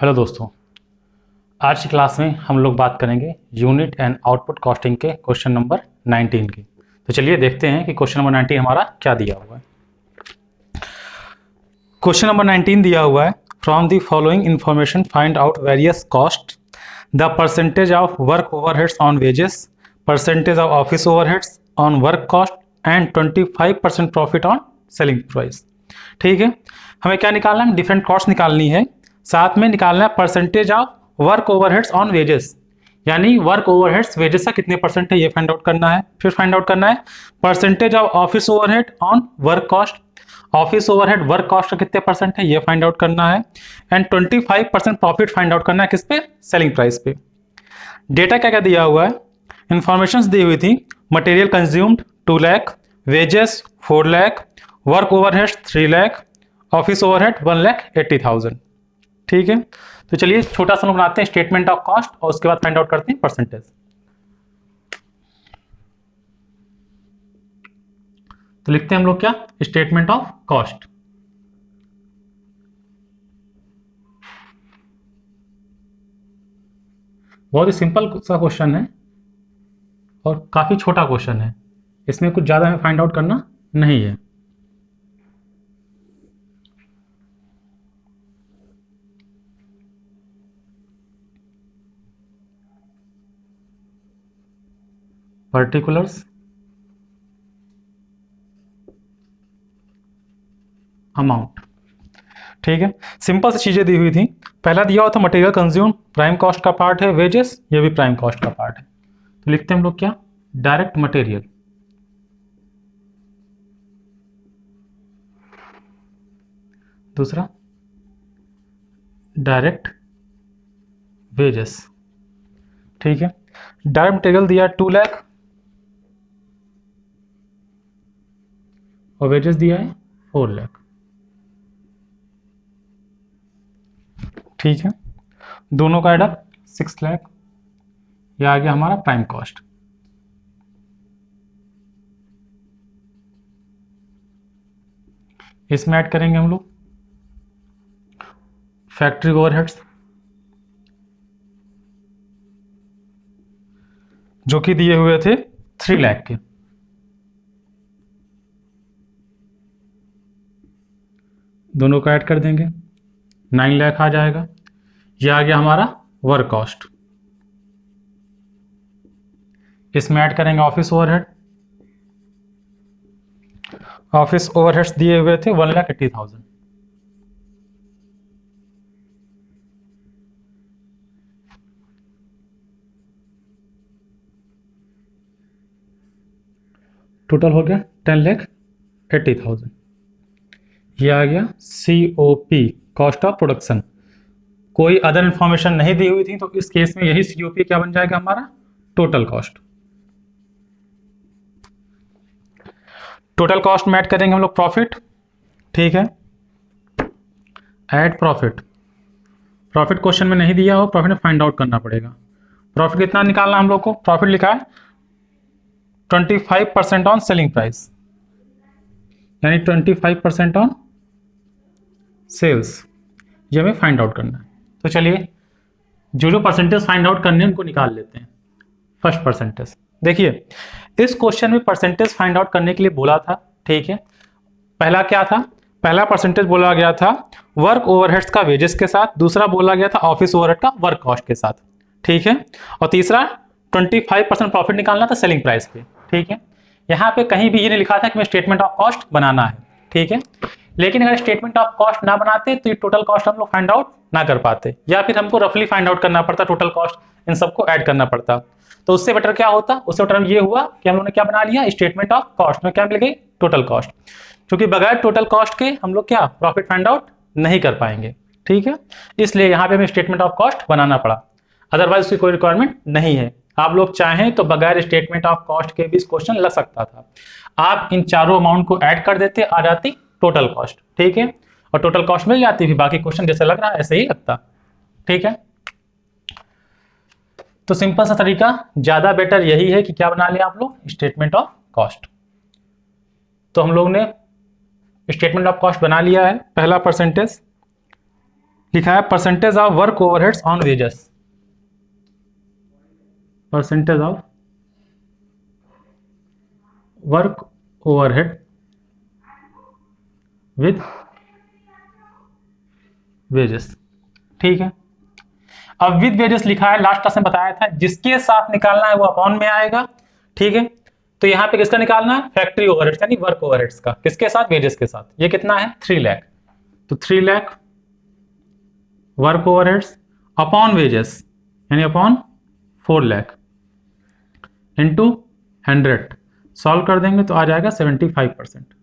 Hello दोस्तों, आज की क्लास में हम लोग बात करेंगे यूनिट एंड आउटपुट कॉस्टिंग के क्वेश्चन नंबर 19 की। तो चलिए देखते हैं कि क्वेश्चन नंबर 19 हमारा क्या दिया हुआ है। क्वेश्चन नंबर 19 दिया हुआ है, from the following information find out various cost, the percentage of work overheads on wages, percentage of office overheads on work cost and 25% profit on selling price. ठीक है, हमें क्या निकालना है? डिफरेंट कॉस्ट निकालनी है, साथ में निकालना है percentage of work overheads on wages, यानी वर्क ओवरहेड्स वेजेस का कितने परसेंट है ये फाइंड आउट करना है। फिर फाइंड आउट करना है percentage of office overhead on work cost, office overhead work cost का कितने परसेंट है ये फाइंड आउट करना है। एंड 25% प्रॉफिट फाइंड आउट करना है किस पे? सेलिंग प्राइस पे। डेटा क्या क्या दिया हुआ है? इंफॉर्मेशन दी हुई थी, material consumed 2 lakh, wages 4 lakh, work overheads 3 lakh, office overhead 1,80,000। ठीक है, तो चलिए छोटा सा बनाते हैं स्टेटमेंट ऑफ कॉस्ट और उसके बाद फाइंड आउट करते हैं परसेंटेज। तो लिखते हैं हम लोग क्या? Statement of cost. बहुत ही सिंपल सा क्वेश्चन है और काफी छोटा क्वेश्चन है, इसमें कुछ ज्यादा हमें फाइंड आउट करना नहीं है। Particulars amount. ठीक है, सिंपल सी चीजें दी हुई थी। पहला दिया हुआ था मटेरियल कंज्यूम, प्राइम कॉस्ट का पार्ट है, वेजेस ये भी प्राइम कॉस्ट का पार्ट है। तो लिखते हैं हम लोग क्या? Direct material. दूसरा डायरेक्ट वेजेस। ठीक है, डायरेक्ट मटेरियल दिया 2 लाख और वेजेस दिया है 4 लाख। ठीक है, दोनों का एडअप 6 लाख, यह आ गया हमारा प्राइम कॉस्ट। इसमें ऐड करेंगे हम लोग फैक्ट्री ओवरहेड्स जो कि दिए हुए थे 3 लाख के। दोनों का ऐड कर देंगे 9 लाख आ जाएगा। यह आ गया हमारा वर्क कॉस्ट। इसमें ऐड करेंगे ऑफिस ओवरहेड। ऑफिस ओवरहेड्स दिए हुए थे 1,80,000। टोटल हो गया 10,80,000। ये आ गया COP, कॉस्ट ऑफ प्रोडक्शन। कोई अदर इंफॉर्मेशन नहीं दी हुई थी तो इस केस में यही COP क्या बन जाएगा हमारा? Total cost. टोटल कॉस्ट में ऐड करेंगे हम लोग प्रॉफिट। ठीक है, ऐड प्रॉफिट। प्रॉफिट क्वेश्चन में नहीं दिया हो, प्रॉफिट फाइंड आउट करना पड़ेगा। प्रॉफिट कितना निकालना हम लोग को? प्रॉफिट लिखा है 25% ऑन सेलिंग प्राइस, यानी 25% ऑन सेल्स, ये हमें फाइंड आउट करना है। तो चलिए जो परसेंटेज फाइंड आउट करने हैं उनको निकाल लेते हैं। फर्स्ट परसेंटेज देखिए, इस क्वेश्चन में परसेंटेज फाइंड आउट करने के लिए बोला था। ठीक है, पहला क्या था? पहला परसेंटेज बोला गया था वर्क ओवरहेड्स का वेजेस के साथ, दूसरा बोला गया था ऑफिस ओवरहेड का वर्क कॉस्ट के साथ। ठीक है, और तीसरा 25% प्रॉफिट निकालना था सेलिंग प्राइस पे। ठीक है, यहाँ पे कहीं भी ये नहीं लिखा था कि मैं स्टेटमेंट ऑफ कॉस्ट बनाना है। ठीक है, लेकिन अगर स्टेटमेंट ऑफ कॉस्ट ना बनाते तो ये टोटल कॉस्ट हम लोग फाइंड आउट ना कर पाते, या फिर हमको रफली फाइंड आउट करना पड़ता, टोटल कॉस्ट इन सबको ऐड करना पड़ता। तो उससे बेटर क्या होता? उससे बेटर ये हुआ कि हम लोगों ने क्या बना लिया? स्टेटमेंट ऑफ कॉस्ट में क्या मिल गई? Total cost. क्योंकि बगैर टोटल कॉस्ट के हम लोग क्या प्रॉफिट फाइंड आउट नहीं कर पाएंगे। ठीक है, इसलिए यहाँ पे हमें स्टेटमेंट ऑफ कॉस्ट बनाना पड़ा, अदरवाइज उसकी कोई रिक्वायरमेंट नहीं है। आप लोग चाहें तो बगैर स्टेटमेंट ऑफ कॉस्ट के भी क्वेश्चन लग सकता था। आप इन चारों अमाउंट को ऐड कर देते, आ जाती टोटल कॉस्ट। ठीक है, और टोटल कॉस्ट मिल जाती, फिर बाकी क्वेश्चन जैसे लग रहा है ऐसे ही लगता। ठीक है, तो सिंपल सा तरीका, ज्यादा बेटर यही है कि क्या बना लिया आप लोग? Statement of cost. तो हम लोग ने स्टेटमेंट ऑफ कॉस्ट बना लिया है। पहला परसेंटेज लिखा है percentage of work overheads on wages, percentage of work overhead with wages. ठीक है, अब विद वेजेस लिखा है, लास्ट क्लास में बताया था जिसके साथ निकालना है वो अपॉन में आएगा। ठीक है, तो यहां पे किसका निकालना है, फैक्ट्री ओवरहेड्स यानी वर्क ओवरहेड्स का, किसके साथ, वेजेस के साथ। ये कितना है 3 लाख, तो 3 lakh work overheads upon wages यानी अपॉन 4 लाख इंटू 100, सॉल्व कर देंगे तो आ जाएगा 75%।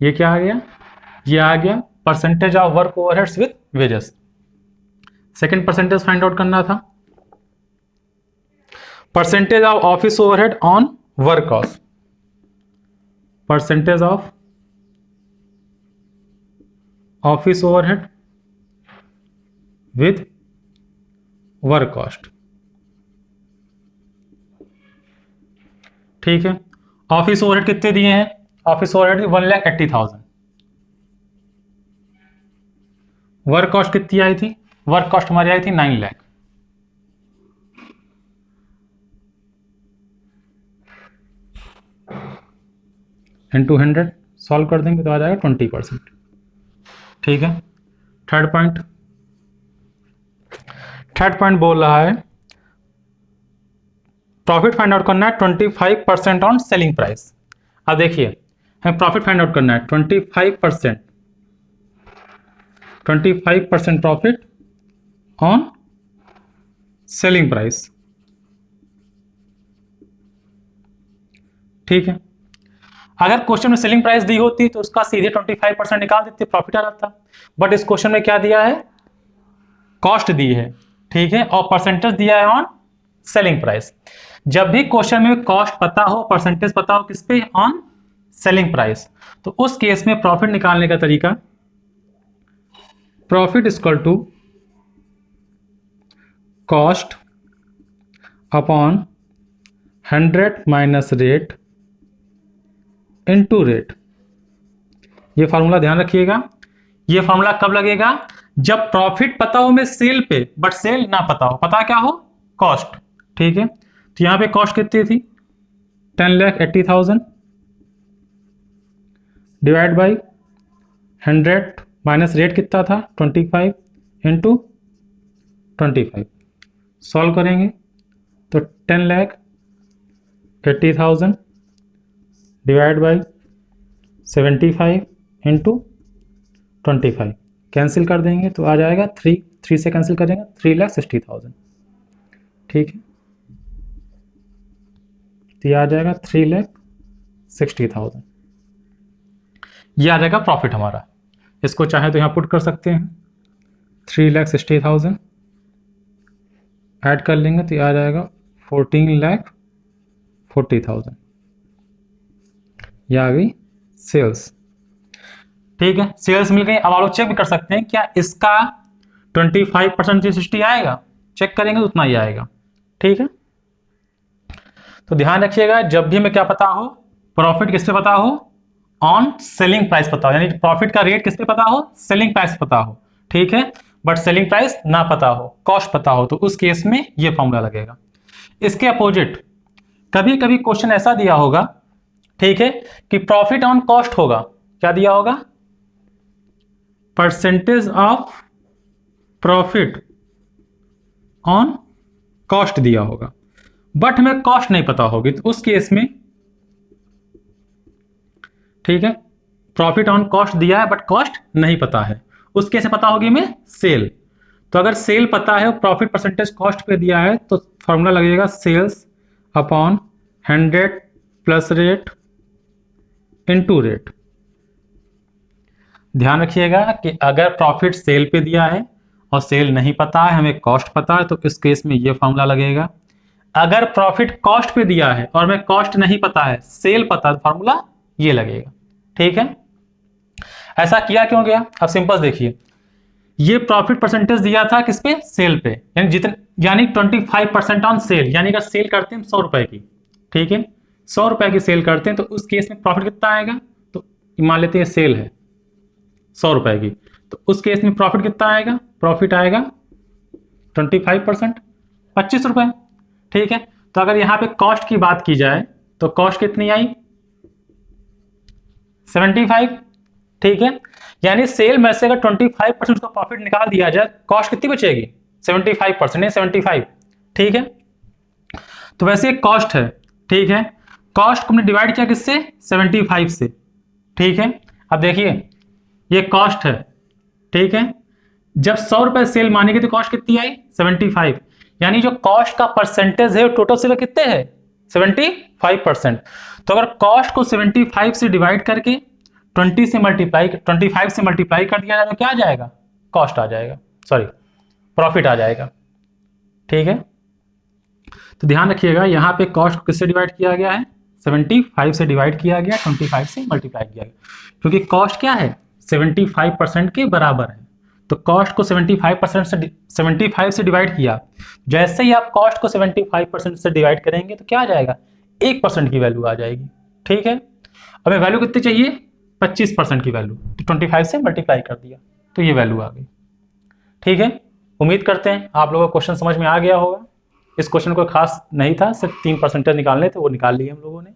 ये क्या आ गया, ये आ गया percentage of work overheads with wages. Second percentage find out करना था, percentage of office overhead on work cost, percentage of office overhead with work cost. ठीक है, ऑफिस ओवरहेड कितने दिए हैं, ऑफिस ओवरहेड 1,80,000, वर्क कॉस्ट कितनी आई थी, वर्क कॉस्ट हमारी आई थी 9 लाख। इंटू 100 सॉल्व कर देंगे तो आ जाएगा 20%। ठीक है, थर्ड पॉइंट बोल रहा है प्रॉफिट फाइंड आउट करना है 25% ऑन सेलिंग प्राइस। अब देखिए हमें प्रॉफिट फाइंड आउट करना है 25% प्रॉफिट ऑन सेलिंग प्राइस। ठीक है, अगर क्वेश्चन में सेलिंग प्राइस दी होती तो उसका सीधे 25% निकाल देते, प्रॉफिट आ जाता। बट इस क्वेश्चन में क्या दिया है, कॉस्ट दी है। ठीक है, और परसेंटेज दिया है ऑन सेलिंग प्राइस। जब भी क्वेश्चन में कॉस्ट पता हो, परसेंटेज पता हो किस पे, ऑन सेलिंग प्राइस, तो उस केस में प्रॉफिट निकालने का तरीका, profit equal to cost upon 100 minus rate into rate. ये फार्मूला ध्यान रखिएगा। ये फार्मूला कब लगेगा, जब प्रॉफिट पता हो में सेल पे, बट सेल ना पता हो, पता क्या हो, कॉस्ट। ठीक है, तो यहां पे कॉस्ट कितनी थी 10,80,000 डिवाइड बाई 100 माइनस रेट कितना था 25 इंटू 25, सॉल्व करेंगे तो 10,80,000 डिवाइड बाई 75 इंटू 25, कैंसिल कर देंगे तो आ जाएगा 3 से कैंसिल करेंगे 3,60,000। ठीक है, तो ये आ जाएगा 3,60,000। ये आ जाएगा प्रॉफिट हमारा। इसको चाहे तो यहाँ पुट कर सकते हैं 3,60,000 ऐड कर लेंगे तो ये आ जाएगा 14,40,000। ये आ गई सेल्स। ठीक है, सेल्स मिल गई। अब आप लोग चेक भी कर सकते हैं क्या इसका 25% 360 आएगा, चेक करेंगे तो उतना ही आएगा। ठीक है, तो ध्यान रखिएगा जब भी हमें क्या पता हो, प्रॉफिट किस पे पता हो, ऑन सेलिंग प्राइस पता हो, यानी प्रॉफिट का रेट किस पे पता हो, सेलिंग प्राइस पता हो। ठीक है, बट सेलिंग प्राइस ना पता हो, कॉस्ट पता हो, तो उस केस में ये फॉर्मूला लगेगा। इसके अपोजिट कभी कभी क्वेश्चन ऐसा दिया होगा, ठीक है, कि प्रॉफिट ऑन कॉस्ट होगा, क्या दिया होगा, percentage of profit on cost दिया होगा, बट हमें कॉस्ट नहीं पता होगी, तो उस केस में, ठीक है, प्रॉफिट ऑन कॉस्ट दिया है बट कॉस्ट नहीं पता है, उस केस में पता होगी हमें सेल। तो अगर सेल पता है और प्रॉफिट परसेंटेज कॉस्ट पे दिया है तो फॉर्मूला लगेगा sales upon 100 plus rate into rate. ध्यान रखिएगा कि अगर प्रॉफिट सेल पे दिया है और सेल नहीं पता है, हमें कॉस्ट पता है, तो इस केस में ये फॉर्मूला लगेगा। अगर प्रॉफिट कॉस्ट पे दिया है और हमें कॉस्ट नहीं पता है, सेल पता है, तो फॉर्मूला ये लगेगा। ठीक है, ऐसा किया क्यों गया, अब सिंपल देखिए, ये प्रॉफिट परसेंटेज दिया था किस पे, सेल पे, यानी 25% ऑन सेल, यानी अगर सेल करते हैं 100 रुपए की, ठीक है, 100 रुपए की सेल करते हैं तो उस केस में प्रॉफिट कितना आएगा, तो मान लेते हैं सेल है 100 रुपए की, तो उस केस में प्रॉफिट कितना आएगा प्रॉफिट आएगा 25%, 25 रुपए। ठीक है, तो अगर यहाँ पे कॉस्ट की बात की जाए तो कॉस्ट कितनी आई 75। ठीक है, यानी सेल में से अगर 25% का प्रॉफिट निकाल दिया जाए, कॉस्ट कितनी बचेगी 75%, 75। ठीक है, तो वैसे एक कॉस्ट है। ठीक है, कॉस्ट को हमने डिवाइड किया किससे 75 से। ठीक है, अब देखिए ये कॉस्ट है। ठीक है, जब 100 रुपए सेल मानेगी तो कॉस्ट कितनी आई 75, यानी जो कॉस्ट का परसेंटेज है टोटल सेल कितने है 75%। तो अगर कॉस्ट को 75 से डिवाइड करके 25 से मल्टीप्लाई कर दिया जाए तो क्या आ जाएगा, कॉस्ट आ जाएगा, सॉरी प्रॉफिट आ जाएगा। ठीक है, तो ध्यान रखिएगा यहाँ पे कॉस्ट को किससे डिवाइड किया गया है 75 से डिवाइड किया गया, 25 से मल्टीप्लाई किया गया, क्योंकि कॉस्ट क्या है 75% के बराबर है। तो कॉस्ट को 75 से डिवाइड किया, जैसे ही आप कॉस्ट को 75% से डिवाइड करेंगे तो क्या आ जाएगा 1% की वैल्यू आ जाएगी। ठीक है, अब वैल्यू कितनी चाहिए 25% की वैल्यू, तो 25 से मल्टीप्लाई कर दिया तो ये वैल्यू आ गई। ठीक है, उम्मीद करते हैं आप लोगों को क्वेश्चन समझ में आ गया होगा। इस क्वेश्चन को खास नहीं था, सिर्फ 3% निकालने थे, वो निकाल लिए हम लोगों ने।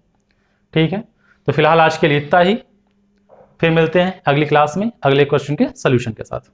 ठीक है, तो फिलहाल आज के लिए इतना ही, फिर मिलते हैं अगली क्लास में अगले क्वेश्चन के सोल्यूशन के साथ।